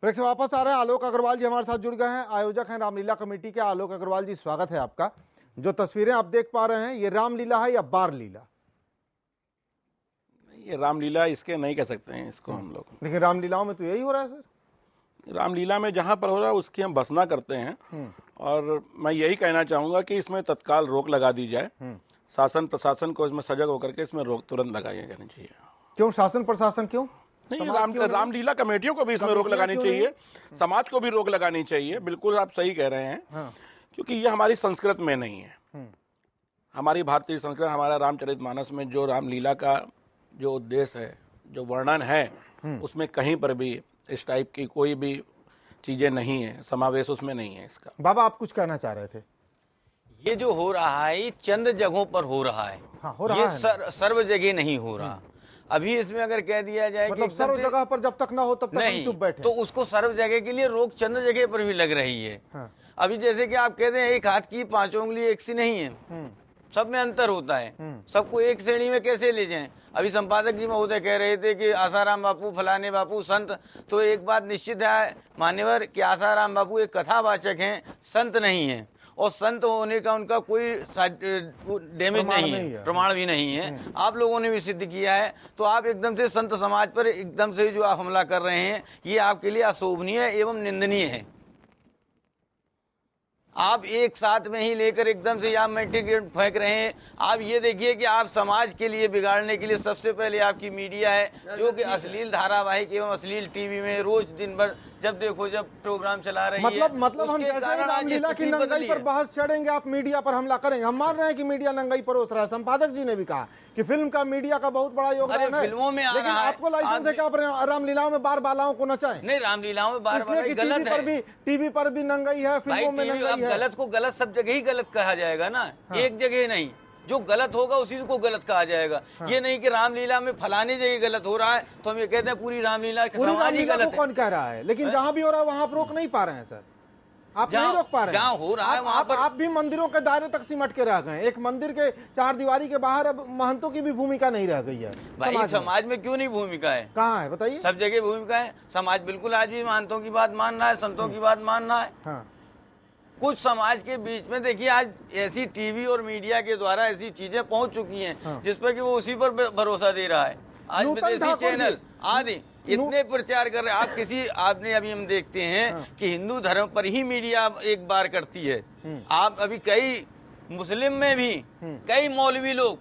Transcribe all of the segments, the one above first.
Break से वापस आ रहे हैं। आलोक अग्रवाल जी हमारे साथ जुड़ गए हैं, आयोजक हैं रामलीला कमेटी के। आलोक अग्रवाल जी, स्वागत है आपका। जो तस्वीरें आप देख पा रहे हैं, ये रामलीला है या बार लीला? ये रामलीला इसके नहीं कह सकते हैं इसको हम लोग, लेकिन रामलीलाओं में तो यही हो रहा है सर। रामलीला में जहाँ पर हो रहा है उसकी हम भर्त्सना करते हैं और मैं यही कहना चाहूँगा कि इसमें तत्काल रोक लगा दी जाए। शासन प्रशासन को इसमें सजग होकर के इसमें रोक तुरंत लगाई जानी चाहिए। क्यों शासन प्रशासन क्यों नहीं, रामलीला कमेटियों को भी इसमें रोक लगानी चाहिए, समाज को भी रोक लगानी चाहिए। बिल्कुल आप सही कह रहे हैं। क्योंकि ये हमारी संस्कृत में नहीं है। हमारी भारतीय संस्कृत, हमारा रामचरितमानस में जो रामलीला का जो उद्देश्य है, जो वर्णन है, उसमें कहीं पर भी इस टाइप की कोई भी चीजें नहीं है, समावेश उसमें नहीं है इसका। बाबा आप कुछ कहना चाह रहे थे? ये जो हो रहा है ये चंद जगहों पर हो रहा है। हाँ, हो रहा ये है। सर्व जगह नहीं हो रहा। अभी इसमें अगर कह दिया जाए मतलब कि सर्व जगह पर जब तक ना हो तब तक हम चुप बैठे, तो उसको सर्व जगह के लिए रोक चंद जगह पर भी लग रही है। हाँ। अभी जैसे कि आप कहते हैं एक हाथ की पांचों उंगली एक सी नहीं है, सब में अंतर होता है। सबको एक श्रेणी में कैसे ले जाएं? अभी संपादक जी महोदय कह रहे थे कि आसाराम बापू, फलाने बापू संत, तो एक बात निश्चित है मान्यवर कि आसाराम बापू एक कथावाचक हैं, संत नहीं है। और संत होने का उनका कोई डैमेज नहीं है, प्रमाण भी नहीं है। आप लोगों ने भी सिद्ध किया है। तो आप एकदम से संत समाज पर एकदम से जो आप हमला कर रहे हैं, ये आपके लिए अशोभनीय एवं निंदनीय है। आप एक साथ में ही लेकर एकदम से यहाँ मैट्रिक फेंक रहे हैं। आप ये देखिए कि आप समाज के लिए बिगाड़ने के लिए सबसे पहले आपकी मीडिया है, जो कि अश्लील धारावाहिक एवं अश्लील टीवी में रोज दिन भर जब देखो जब प्रोग्राम चला रही है। मतलब हम जैसे रामलीला की नंगाई पर बहस छेड़ेंगे, आप मीडिया पर हमला करेंगे। हम मान रहे हैं कि मीडिया नंगाई परोस रहा है। संपादक जी ने भी कहा कि फिल्म का मीडिया का बहुत बड़ा योगदान है। फिल्मों में लेकिन आपको लाइसेंस है कि आप रामलीलाओं में बार बालाओं को नचाएं? नहीं, रामलीलाओं में बार बार गलत है। टीवी पर भी नंगाई है, फिल्मों में नंगाई है। गलत को गलत सब जगह ही गलत कहा जाएगा ना। एक जगह नहीं, जो गलत होगा उसी को गलत कहा जाएगा। ये नहीं कि रामलीला में फलाने जगह गलत हो रहा है तो हम ये कहते हैं पूरी रामलीला समाज ही गलत है। कौन कह रहा है? लेकिन जहाँ भी हो रहा है वहाँ आप रोक नहीं पा रहे हैं सर। आप नहीं रोक पा रहे हैं। जहाँ हो रहा है वहाँ पर आप भी मंदिरों के दायरे तक सिमट के रह गए। एक मंदिर के चार दीवारी के बाहर अब महंतों की भी भूमिका नहीं रह गई है। भाई समाज में क्यों नहीं भूमिका है? कहाँ है बताइए? सब जगह भूमिका है। समाज बिल्कुल आज भी महंतों की बात मान रहा है, संतों की बात मान रहा है। कुछ समाज के बीच में देखिए आज ऐसी टीवी और मीडिया के द्वारा ऐसी चीजें पहुंच चुकी हैं जिस पर कि वो उसी पर भरोसा दे रहा है। आज विदेशी चैनल आदि इतने प्रचार कर रहे हैं। आप किसी आपने अभी हम देखते हैं कि हिंदू धर्म पर ही मीडिया एक बार करती है। आप अभी कई मुस्लिम में भी कई मौलवी लोग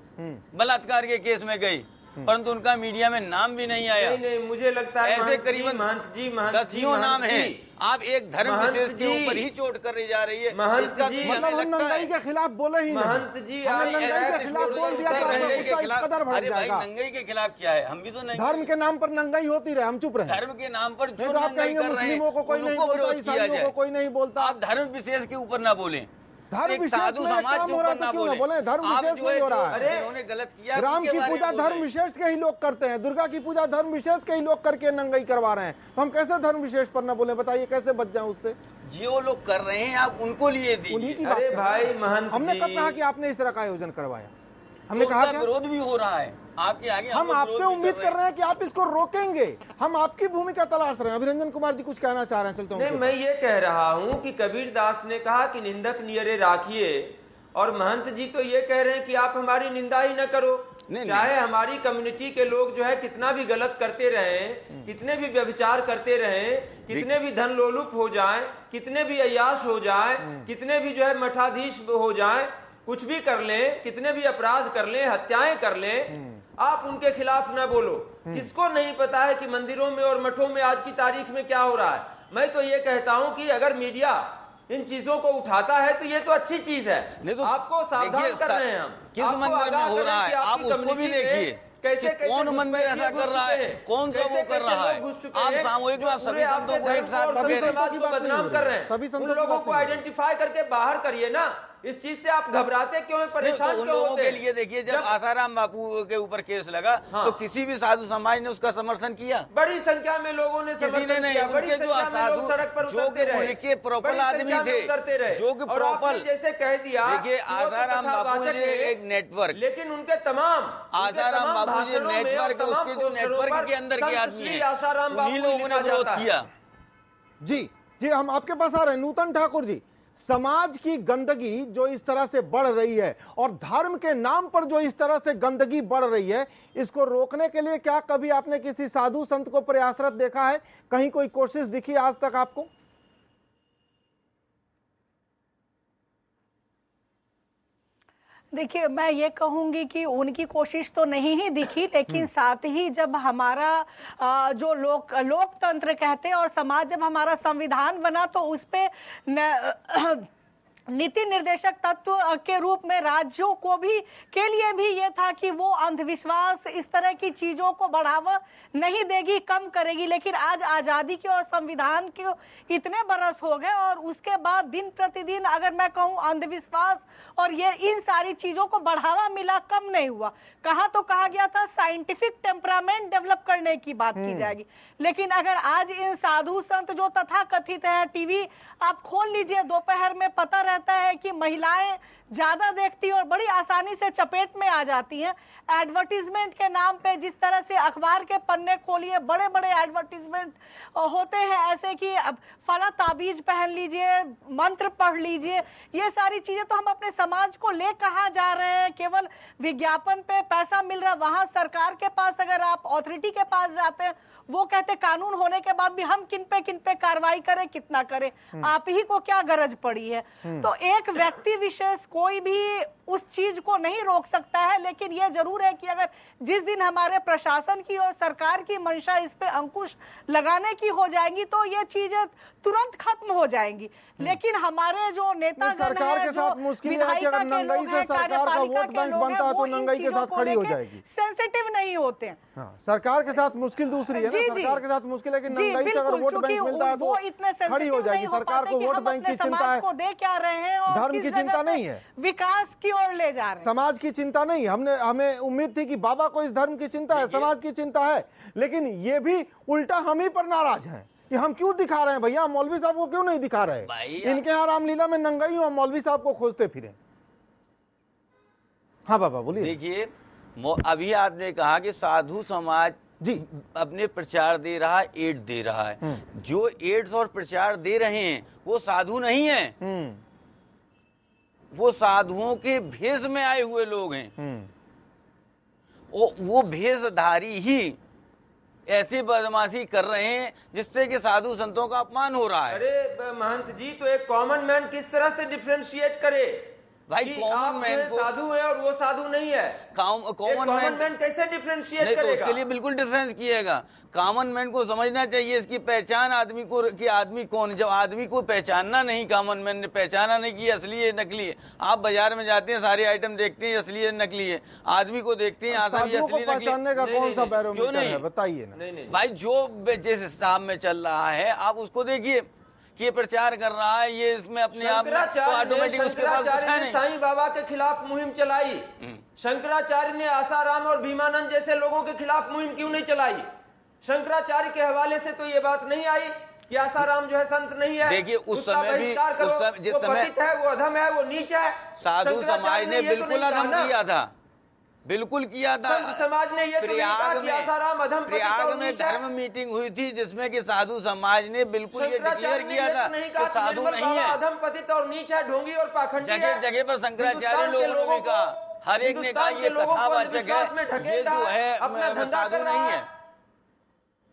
बलात्कार के केस में गए, परंतु उनका मीडिया में नाम भी नहीं आया। नहीं, मुझे लगता है ऐसे करीबन 10 नाम है। आप एक धर्म विशेष के ऊपर ही चोट कर रही जा रही है। इसका मतलब हम नंगाई के खिलाफ बोले ही महंत जी, नंगाई के खिलाफ बोल दिया तो अरे भाई नंगाई के खिलाफ क्या है? हम भी तो नहीं, धर्म के नाम पर नंगाई होती रहे, हम चुप रहे। धर्म के नाम पर जो नंगाई कर रहे हैं उनको विरोध किया जाए, कोई नहीं बोलता। आप धर्म विशेष के ऊपर ना बोलें, धर्म साधु समाज के ऊपर ना बोले। धर्म विशेष नहीं हो रहा है। उन्होंने गलत किया। राम की पूजा धर्म विशेष के ही लोग करते हैं, दुर्गा की पूजा धर्म विशेष के ही लोग करके नंगाई करवा रहे हैं। तो हम कैसे धर्म विशेष पर ना बोले? बताइए कैसे बच जाए उससे? जो लोग कर रहे हैं आप उनको लिए दीजिए। अरे भाई महंत, हमने कब कहा कि आपने इस तरह का आयोजन करवाया? हमने तो कहा विरोध भी हो रहा है आपके आगे। हम आपसे उम्मीद कर रहे हैं कि आप इसको रोकेंगे। हम आपकी भूमिका तलाश रहे हैं। अभिरंजन कुमार जी कुछ कहना चाह रहे हैं, चलते हैं। नहीं, मैं ये कह रहा हूँ कि कबीर दास ने कहा कि निंदक नियरे राखिए, और महंत जी तो ये कह रहे हैं कि आप हमारी निंदा ही न करो। चाहे हमारी कम्युनिटी के लोग जो है कितना भी गलत करते रहे, कितने भी व्यभिचार करते रहे, कितने भी धन लोलुप हो जाए, कितने भी अय्याश हो जाए, कितने भी जो है मठाधीश हो जाए, कुछ भी कर ले, कितने भी अपराध कर ले, हत्याएं कर ले, आप उनके खिलाफ न बोलो। किसको नहीं पता है कि मंदिरों में और मठों में आज की तारीख में क्या हो रहा है? मैं तो ये कहता हूं कि अगर मीडिया इन चीजों को उठाता है तो ये तो अच्छी चीज है। नहीं तो आपको सावधान कर रहे हैं हम। किस मंदिर में हो रहा है आप उसको भी देखिए। कैसे कौन मंदिर ऐसा कर रहा है, कौन सा वो कर रहा है? आप सामूहिक में सभी संतों को एक साथ बदनाम कर रहे हैं। उन लोगों को आइडेंटिफाई करके बाहर करिए ना। इस चीज से आप घबराते क्यों हैं, परेशान क्यों लोगों के लिए? देखिए जब आसाराम बापू के ऊपर केस लगा तो किसी भी साधु समाज ने उसका समर्थन किया? बड़ी संख्या में लोगों ने किसी ने नहीं। उनके जो साधु सड़क पर जो उनके प्रॉपर आदमी थे, जो कि प्रॉपर जैसे कह दिया। देखिए आसाराम बापू जी एक नेटवर्क, लेकिन उनके तमाम आसाराम बापू जी नेटवर्क, उसके जो नेटवर्क के अंदर के आदमी है उन्हीं लोगों ने विरोध किया। जी जी, हम आपके पास आ रहे हैं। नूतन ठाकुर जी, समाज की गंदगी जो इस तरह से बढ़ रही है और धर्म के नाम पर जो इस तरह से गंदगी बढ़ रही है, इसको रोकने के लिए क्या कभी आपने किसी साधु संत को प्रयासरत देखा है? कहीं कोई कोशिश दिखी आज तक आपको? देखिए, मैं ये कहूंगी कि उनकी कोशिश तो नहीं ही दिखी, लेकिन साथ ही जब हमारा जो लोकतंत्र कहते हैं और समाज, जब हमारा संविधान बना तो उस पे नीति निर्देशक तत्व के रूप में राज्यों को भी के लिए भी ये था कि वो अंधविश्वास, इस तरह की चीजों को बढ़ावा नहीं देगी, कम करेगी। लेकिन आज आजादी के और संविधान के इतने बरस हो गए और उसके बाद दिन प्रतिदिन अगर मैं कहूँ अंधविश्वास और ये इन सारी चीजों को बढ़ावा मिला, कम नहीं हुआ। कहा तो कहा गया था साइंटिफिक टेम्परामेंट डेवलप करने की बात की जाएगी, लेकिन अगर आज इन साधु संत जो तथा कथित है, टीवी आप खोल लीजिए, दोपहर में पता रहता है कि महिलाएं ज्यादा देखती और बड़ी आसानी से चपेट में आ जाती हैं। एडवर्टीजमेंट के नाम पे जिस तरह से अखबार के पन्ने खोलिए, बड़े बड़े एडवर्टीजमेंट होते हैं ऐसे कि अब फला ताबीज पहन लीजिए, मंत्र पढ़ लीजिए। ये सारी चीजें तो हम अपने समाज को ले कहाँ जा रहे हैं? केवल विज्ञापन पे पैसा मिल रहा, वहां सरकार के पास अगर आप अथॉरिटी के पास जाते हैं, वो कहते कानून होने के बाद भी हम किन पे कार्रवाई करें, कितना करें, आप ही को क्या गरज पड़ी है? तो एक व्यक्ति विशेष कोई भी उस चीज को नहीं रोक सकता है, लेकिन ये जरूर है कि अगर जिस दिन हमारे प्रशासन की और सरकार की मंशा इस पे अंकुश लगाने की हो जाएगी तो ये चीजें तुरंत खत्म हो जाएंगी। लेकिन हमारे जो नेता सरकार के साथ मुश्किल है कि अगर नंगाई से सरकार का वोट बैंक बनता है तो नंगाई के साथ खड़ी हो जाएगी, सेंसिटिव नहीं होते हैं। हाँ, सरकार के साथ मुश्किल दूसरी है ना, सरकार के साथ मुश्किल है कि नंगाई से अगर वोट बैंक मिलता है तो खड़ी हो जाएगी। सरकार को वोट बैंक की चिंता है, दे क्या रहे हैं और धर्म की चिंता नहीं है, विकास की ओर ले जा रहे हैं, समाज की चिंता नहीं। हमें उम्मीद थी कि बाबा को इस धर्म की चिंता है, समाज की चिंता है, लेकिन ये भी उल्टा हम ही पर नाराज हैं कि हम क्यों दिखा रहे हैं भैया, मौलवी साहब को क्यों नहीं दिखा रहे? इनके यहाँ रामलीला में नंगाई और मौलवी साहब को खोजते फिरे। हाँ बाबा बोलिए। देखिए, अभी आपने कहा कि साधु समाज जी अपने प्रचार दे रहा है, एड दे रहा है। जो एड्स और प्रचार दे रहे हैं वो साधु नहीं है, वो साधुओं के भेष में आए हुए लोग हैं। वो भेषधारी ही ऐसी बदमाशी कर रहे हैं जिससे कि साधु संतों का अपमान हो रहा है। अरे महंत जी, तो एक कॉमन मैन किस तरह से डिफरेंशिएट करे भाई? कॉमन मैन को साधु है और वो साधु नहीं है, कॉमन मैन कैसे डिफरेंशिएट करेगा? तो उसके लिए बिल्कुल डिफरेंस किएगा। कॉमन मैन को समझना चाहिए इसकी पहचान आदमी को कि आदमी कौन। जब आदमी को पहचानना नहीं, कॉमन मैन ने पहचाना नहीं कि असली है नकली है। आप बाजार में जाते हैं, सारे आइटम देखते हैं, असली है नकली है, आदमी को देखते हैं असली नकली। पहचानने का कौन सा बैरोमीटर है बताइए ना भाई? जो जिस हिसाब में चल रहा है आप उसको देखिए कि ये प्रचार कर रहा है, ये इसमें अपने आप तो ऑटोमेटिक उसके पास कुछ है नहीं। साईं बाबा के खिलाफ मुहिम चलाई, शंकराचार्य ने आसाराम और भीमानंद जैसे लोगों के खिलाफ मुहिम क्यों नहीं चलाई? शंकराचार्य के हवाले से तो ये बात नहीं आई कि आसाराम जो है संत नहीं है। देखिए उस समय भी जिस समय पतित है, वो अधम है, वो नीच है। साधु समाज ने बिल्कुल अधम किया था, बिल्कुल किया था। संत समाज ने ये प्रयाग में धर्म मीटिंग हुई थी जिसमें कि साधु समाज ने बिल्कुल ये डिक्लेयर किया था कि साधु नहीं है, अधम पतित और नीच है, ढोंगी और पाखंडी है। जगह जगह पर शंकराचार्य लोगों ने कहा, हर एक ने कहा ये कथावाचक है, ये जो है अपना साधु नहीं है।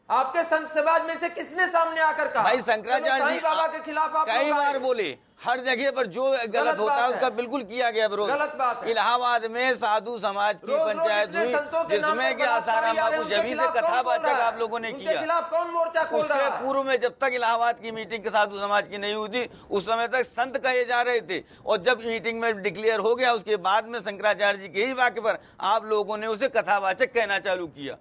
आपके संत समाज में से किसने सामने आकर कहा? भाई शंकराचार्य जी बाबा के खिलाफ आप कई बार बोले, हर जगह पर जो गलत होता है उसका बिल्कुल किया गया विरोध। गलत बात है। इलाहाबाद में साधु समाज की पंचायत हुई जिसमें कि आसाराम बाबू जभी से कथावाचक आप लोगों ने किया। खिलाफ कौन मोर्चा खोल रहा है? उससे पूर्व में जब तक इलाहाबाद की मीटिंग के साधु समाज की नहीं हुई थी उस समय तक संत कहे जा रहे थे, और जब मीटिंग में डिक्लेयर हो गया उसके बाद में शंकराचार्य जी के ही वाक्य पर आप लोगों ने उसे कथावाचक कहना चालू किया।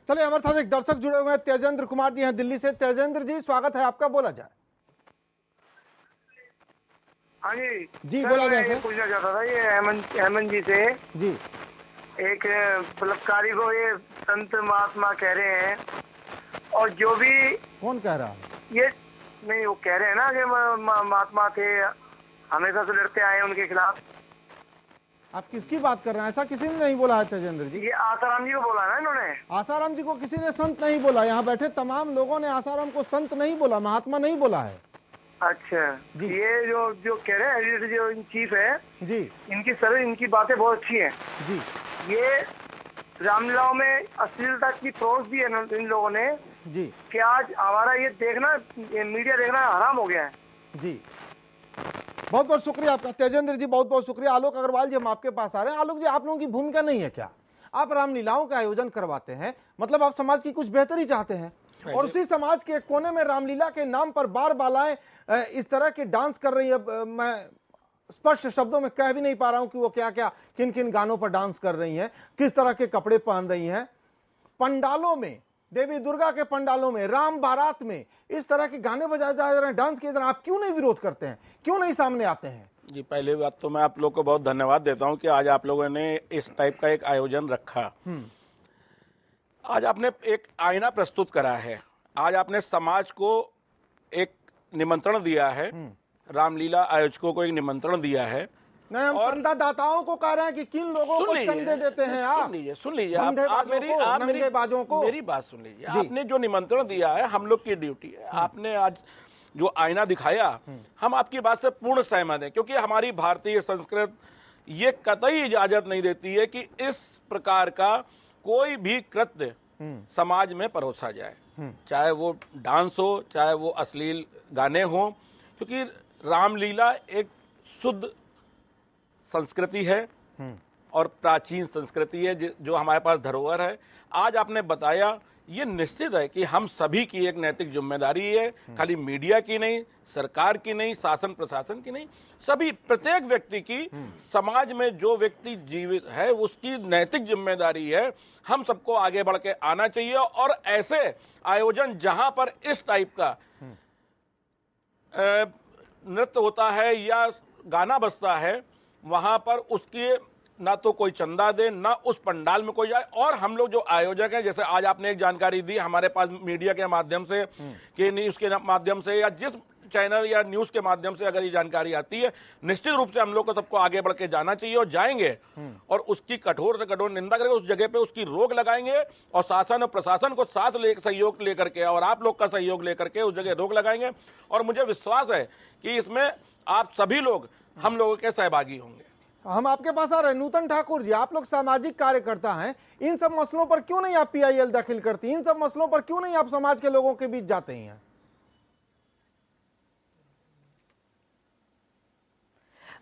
चलिए हमारे साथ एक दर्शक जुड़े हुए हैं, तेजेंद्र कुमार जी हैं दिल्ली से। तेजेंद्र जी स्वागत है आपका, बोला जाए। हाँ जी जी बोला जाए। ये पूछना चाहता था ये हेमंत जी से जी, एक बलात्कारी को ये संत महात्मा कह रहे हैं, और जो भी कौन कह रहा है ये नहीं, वो कह रहे हैं ना कि महात्मा थे, हमेशा से लड़ते आए उनके खिलाफ। आप किसकी बात कर रहे हैं? ऐसा किसी ने नहीं बोला है तेजेंद्र जी। ये आसाराम जी को बोला ना इन्होंने। आसाराम जी को किसी ने संत नहीं बोला। यहाँ बैठे तमाम लोगों ने आसाराम को संत नहीं बोला, महात्मा नहीं बोला है। अच्छा जी। ये जो कह रहे हैं एडिटर जो इन चीफ है जी इनकी बातें बहुत अच्छी हैं। जी ये रामलीलाओं में अश्लीलता की परोस दी है इन लोगों ने जी कि आज हमारा ये देखना, ये मीडिया देखना हराम हो गया है। जी, बहुत बहुत शुक्रिया आपका तेजेंद्र जी, बहुत बहुत शुक्रिया। आलोक अग्रवाल जी, हम आपके पास आ रहे हैं। आलोक जी, आप लोगों की भूमिका नहीं है क्या? आप रामलीलाओं का आयोजन करवाते हैं, मतलब आप समाज की कुछ बेहतरी चाहते हैं, और उसी समाज के एक कोने में रामलीला के नाम पर बार बालाएं इस तरह के डांस कर रही है। मैं स्पष्ट शब्दों में कह भी नहीं पा रहा हूं कि वो क्या क्या किन किन गानों पर डांस कर रही हैं, किस तरह के कपड़े पहन रही हैं। पंडालों में, देवी दुर्गा के पंडालों में, राम बारात में इस तरह के गाने बजाए जा रहे हैं, डांस किए जा रहे हैं। आप क्यों नहीं विरोध करते हैं, क्यों नहीं सामने आते हैं? जी, पहले बात तो मैं आप लोग को बहुत धन्यवाद देता हूं कि आज आप लोगों ने इस टाइप का एक आयोजन रखा। आज आपने एक आईना प्रस्तुत करा है, आज आपने समाज को एक निमंत्रण दिया है, रामलीला आयोजकों को एक निमंत्रण दिया है। नहीं, हम चंदादाताओं को कह रहे हैं कि किन लोगों को चंदे देते हैं आप? सुन लीजिए आप मेरी बात सुन लीजिए। आपने जो निमंत्रण दिया है, हम लोग की ड्यूटी है। आपने आज जो आईना दिखाया, हम आपकी बात से पूर्ण सहमत हैं, क्योंकि हमारी भारतीय संस्कृति ये कतई इजाजत नहीं देती है कि इस प्रकार का कोई भी कृत्य समाज में परोसा जाए, चाहे वो डांस हो, चाहे वो अश्लील गाने हो, क्योंकि रामलीला एक शुद्ध संस्कृति है और प्राचीन संस्कृति है जो हमारे पास धरोहर है। आज आपने बताया, ये निश्चित है कि हम सभी की एक नैतिक जिम्मेदारी है, खाली मीडिया की नहीं, सरकार की नहीं, शासन प्रशासन की नहीं, सभी प्रत्येक व्यक्ति की, समाज में जो व्यक्ति जीवित है उसकी नैतिक जिम्मेदारी है। हम सबको आगे बढ़ के आना चाहिए, और ऐसे आयोजन जहां पर इस टाइप का नृत्य होता है या गाना बजता है, वहां पर उसके ना तो कोई चंदा दे, ना उस पंडाल में कोई जाए। और हम लोग जो आयोजक हैं, जैसे आज आपने एक जानकारी दी हमारे पास मीडिया के माध्यम से, के न्यूज के माध्यम से, या जिस चैनल या न्यूज के माध्यम से अगर ये जानकारी आती है, निश्चित रूप से हम लोग को सबको आगे बढ़ के जाना चाहिए, और जाएंगे और उसकी कठोर से कठोर निंदा करेंगे, उस जगह पे उसकी रोक लगाएंगे, और शासन और प्रशासन को साथ सहयोग लेकर के और आप लोग का सहयोग लेकर के उस जगह रोक लगाएंगे। और मुझे विश्वास है कि इसमें आप सभी लोग हम लोगों के सहभागी होंगे। हम आपके पास आ रहे हैं नूतन ठाकुर जी, आप लोग सामाजिक कार्यकर्ता हैं, इन सब मसलों पर क्यों नहीं आप PIL दाखिल करती? इन सब मसलों पर क्यों नहीं आप समाज के लोगों के बीच जाते हैं?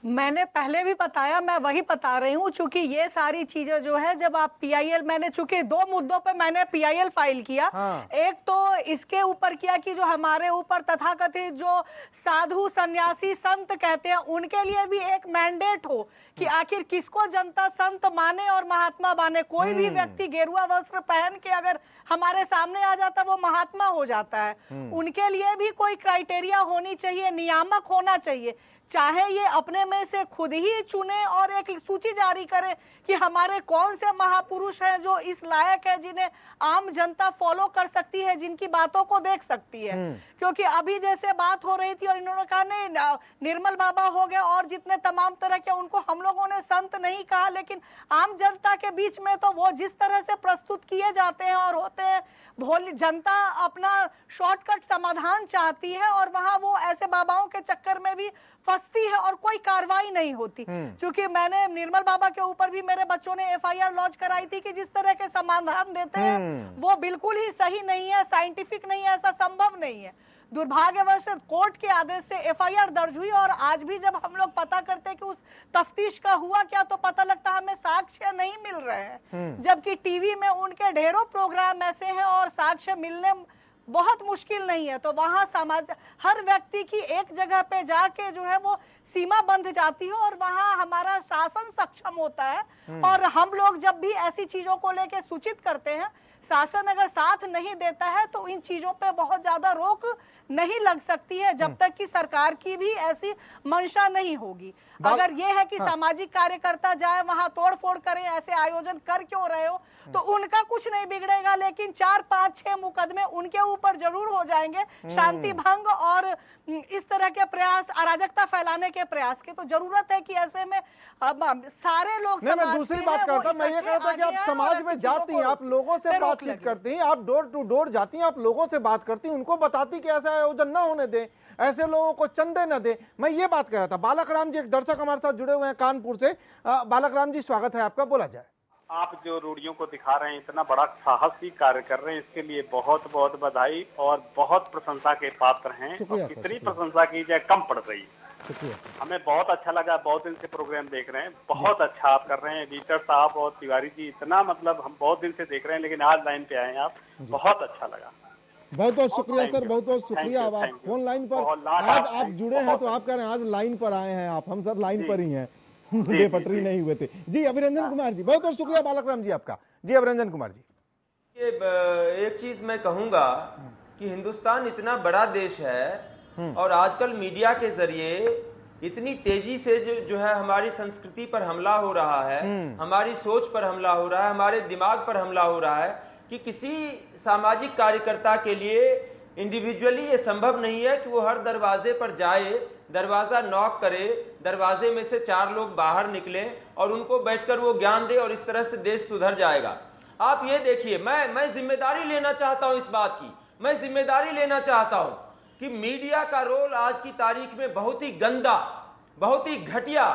मैंने पहले भी बताया, मैं वही बता रही हूँ, चूंकि ये सारी चीजें जो है, जब आप PIL, मैंने चूंकि 2 मुद्दों पे मैंने PIL फाइल किया। एक तो इसके ऊपर किया कि जो हमारे ऊपर तथाकथित जो साधु सन्यासी संत कहते हैं, उनके लिए भी एक मैंडेट हो कि आखिर किसको जनता संत माने और महात्मा माने। कोई भी व्यक्ति गेरुआ वस्त्र पहन के अगर हमारे सामने आ जाता, वो महात्मा हो जाता है। उनके लिए भी कोई क्राइटेरिया होनी चाहिए, नियामक होना चाहिए। चाहे ये अपने में से खुद ही चुने और एक सूची जारी करें कि हमारे कौन से महापुरुष हैं जो इस लायक है, जिन्हें आम जनता फॉलो कर सकती है, जिनकी बातों को देख सकती है। क्योंकि अभी जैसे बात हो रही थी और इन्होंने कहा नहीं, निर्मल बाबा हो गए और जितने तमाम तरह के, उनको हम लोगों ने संत नहीं कहा, लेकिन आम जनता के बीच में तो वो जिस तरह से प्रस्तुत किए जाते हैं और होते हैं, भोली जनता अपना शॉर्टकट समाधान चाहती है, और वहां वो ऐसे बाबाओं के चक्कर में भी फंसती है और कोई कार्रवाई नहीं होती। क्योंकि मैंने निर्मल बाबा के ऊपर भी मेरे बच्चों ने FIR लॉन्च कराई थी कि जिस तरह के समाधान देते हैं वो बिल्कुल ही सही नहीं है, साइंटिफिक नहीं है, ऐसा संभव नहीं है। दुर्भाग्यवश कोर्ट के आदेश से FIR दर्ज हुई, और आज भी जब हम लोग पता करते हैं कि उस तफ्तीश का हुआ क्या, तो पता लगता है हमें साक्ष्य नहीं मिल रहे हैं, जबकि टीवी में उनके ढेरों प्रोग्राम ऐसे हैं और साक्ष्य मिलने बहुत मुश्किल नहीं है। तो वहां समाज, हर व्यक्ति की एक जगह पे जाके जो है वो सीमा बंध जाती है, और वहां हमारा शासन सक्षम होता है। और हम लोग जब भी ऐसी चीजों को लेके सूचित करते हैं, शासन अगर साथ नहीं देता है तो इन चीजों पे बहुत ज्यादा रोक नहीं लग सकती है, जब तक कि सरकार की भी ऐसी मंशा नहीं होगी। अगर ये है कि सामाजिक कार्यकर्ता जाए वहां तोड़ फोड़ करें, ऐसे आयोजन कर क्यों रहे हो, तो उनका कुछ नहीं बिगड़ेगा, लेकिन 4, 5, 6 मुकदमे उनके ऊपर जरूर हो जाएंगे, शांति भंग और इस तरह के प्रयास, अराजकता फैलाने के प्रयास के। तो जरूरत है कि ऐसे में अब सारे लोग, नहीं, मैं दूसरी बात करता, मैं ये कहता कि आप समाज में जाती हैं, आप लोगों से बातचीत करती हैं, आप डोर टू डोर जाती हैं, आप लोगों से बात करती हैं, उनको बताती कि ऐसा आयोजन ना होने दें, ऐसे लोगों को चंदे न दें। मैं ये बात कर रहा था। बालक राम जी एक दर्शक हमारे साथ जुड़े हुए हैं कानपुर से। बालक राम जी, स्वागत है आपका, बोला जाए। आप जो रूढ़ियों को दिखा रहे हैं, इतना बड़ा साहसी कार्य कर रहे हैं, इसके लिए बहुत बहुत बधाई और बहुत प्रशंसा के पात्र हैं। और कितनी प्रशंसा की जाए कम पड़ रही है। हमें बहुत अच्छा लगा, बहुत दिन से प्रोग्राम देख रहे हैं, बहुत अच्छा आप कर रहे हैं। एडिटर साहब और तिवारी जी, इतना मतलब हम बहुत दिन से देख रहे हैं, लेकिन आज लाइन पे आए हैं आप, बहुत अच्छा लगा। बहुत बहुत शुक्रिया सर, बहुत बहुत शुक्रिया। अब आप फोन लाइन पर आज आप जुड़े हैं तो आप कह रहे हैं आज लाइन पर आए हैं आप, हम सर लाइन पर ही हैं, बेपटरी नहीं हुए थे। जी अभिरंजन कुमार जी, बहुत बहुत शुक्रिया बालक राम जी आपका। जी अभिरंजन कुमार जी, ये एक चीज मैं कहूंगा कि हिंदुस्तान इतना बड़ा देश है और आजकल मीडिया के जरिए इतनी तेजी से जो है हमारी संस्कृति पर हमला हो रहा है, हमारी सोच पर हमला हो रहा है, हमारे दिमाग पर हमला हो रहा है कि किसी सामाजिक कार्यकर्ता के लिए इंडिविजुअली ये संभव नहीं है कि वो हर दरवाजे पर जाए, दरवाजा नॉक करे, दरवाजे में से 4 लोग बाहर निकले और उनको बैठकर वो ज्ञान दे और इस तरह से देश सुधर जाएगा। आप ये देखिए, मैं जिम्मेदारी लेना चाहता हूं इस बात की, मैं जिम्मेदारी लेना चाहता हूं कि मीडिया का रोल आज की तारीख में बहुत ही गंदा, बहुत ही घटिया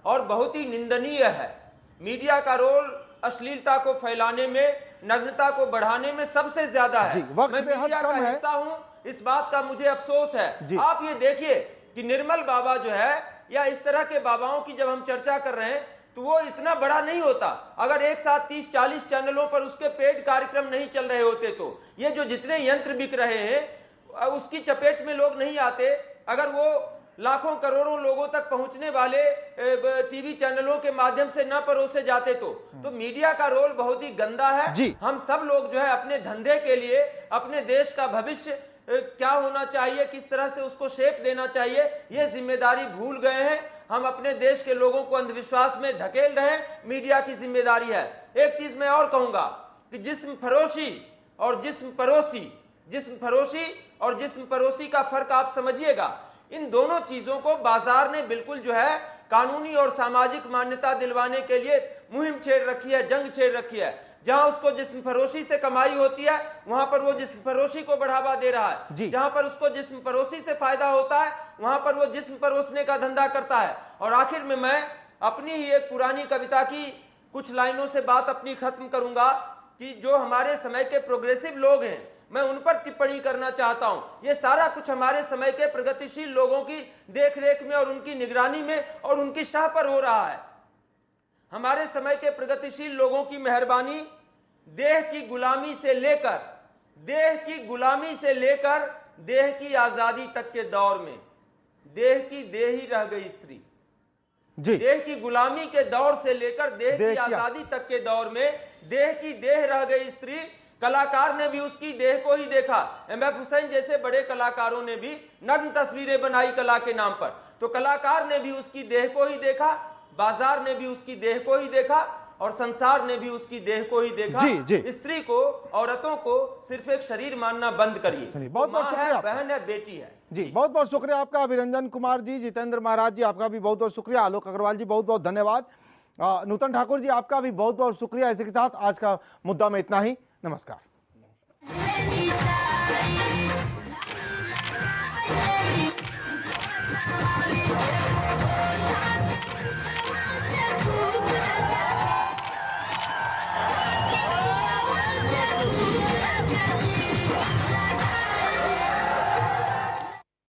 और बहुत ही निंदनीय है। मीडिया का रोल अश्लीलता को फैलाने में, नग्नता को बढ़ाने में सबसे ज्यादा है। मैं मीडिया का हिस्सा हूं, इस बात का मुझे अफसोस है। आप ये देखिए कि निर्मल बाबा जो है या इस तरह के बाबाओं की जब हम चर्चा कर रहे हैं तो वो इतना बड़ा नहीं होता अगर एक साथ 30-40 चैनलों पर उसके पेड कार्यक्रम नहीं चल रहे होते। तो ये जो जितने यंत्र बिक रहे हैं उसकी चपेट में लोग नहीं आते। अगर वो लाखों करोड़ों लोगों तक पहुंचने वाले टीवी चैनलों के माध्यम से न परोसे जाते तो मीडिया का रोल बहुत ही गंदा है। हम सब लोग जो है अपने धंधे के लिए, अपने देश का भविष्य क्या होना चाहिए, किस तरह से उसको शेप देना चाहिए, ये जिम्मेदारी भूल गए हैं। हम अपने देश के लोगों को अंधविश्वास में धकेल रहे हैं, मीडिया की जिम्मेदारी है। एक चीज मैं और कहूंगा कि जिस्म फरोशी और जिस्म परोसी का फर्क आप समझिएगा। इन दोनों चीजों को बाजार ने बिल्कुल जो है कानूनी और सामाजिक मान्यता दिलवाने के लिए मुहिम छेड़ रखी है, जंग छेड़ रखी है। जहां उसको जिस्म फरोशी से कमाई होती है वहां पर वो जिस्म फरोशी को बढ़ावा दे रहा है, जहां पर उसको जिस्म फरोशी से फायदा होता है वहां पर वो जिस्म परोसने का धंधा करता है। और आखिर में मैं अपनी ही एक पुरानी कविता की कुछ लाइनों से बात अपनी खत्म करूंगा कि जो हमारे समय के प्रोग्रेसिव लोग हैं, मैं उन पर टिप्पणी करना चाहता हूं। ये सारा कुछ हमारे समय के प्रगतिशील लोगों की देखरेख में और उनकी निगरानी में और उनकी शाह पर हो रहा है। हमारे समय के प्रगतिशील लोगों की मेहरबानी देह की गुलामी से लेकर देह की आजादी तक के दौर में देह की देह ही रह गई स्त्री। देह की गुलामी के दौर से लेकर देह की आजादी तक के दौर में देह की देह रह गई स्त्री। कलाकार ने भी उसकी देह को ही देखा। एमएफ हुसैन जैसे बड़े कलाकारों ने भी नग्न तस्वीरें बनाई कला के नाम पर, तो कलाकार ने भी उसकी देह को ही देखा, बाजार ने भी उसकी देह को ही देखा और संसार ने भी उसकी देह को ही देखा। स्त्री को, औरतों को सिर्फ एक शरीर मानना बंद करिए। बहुत बहुत शुक्रिया, बहन है, बेटी है। जी बहुत बहुत शुक्रिया आपका अभिरंजन कुमार जी, जितेंद्र महाराज जी आपका भी बहुत बहुत शुक्रिया, आलोक अग्रवाल जी बहुत बहुत धन्यवाद, नूतन ठाकुर जी आपका भी बहुत बहुत शुक्रिया। इसी के साथ आज का मुद्दा में इतना ही। नमस्कार।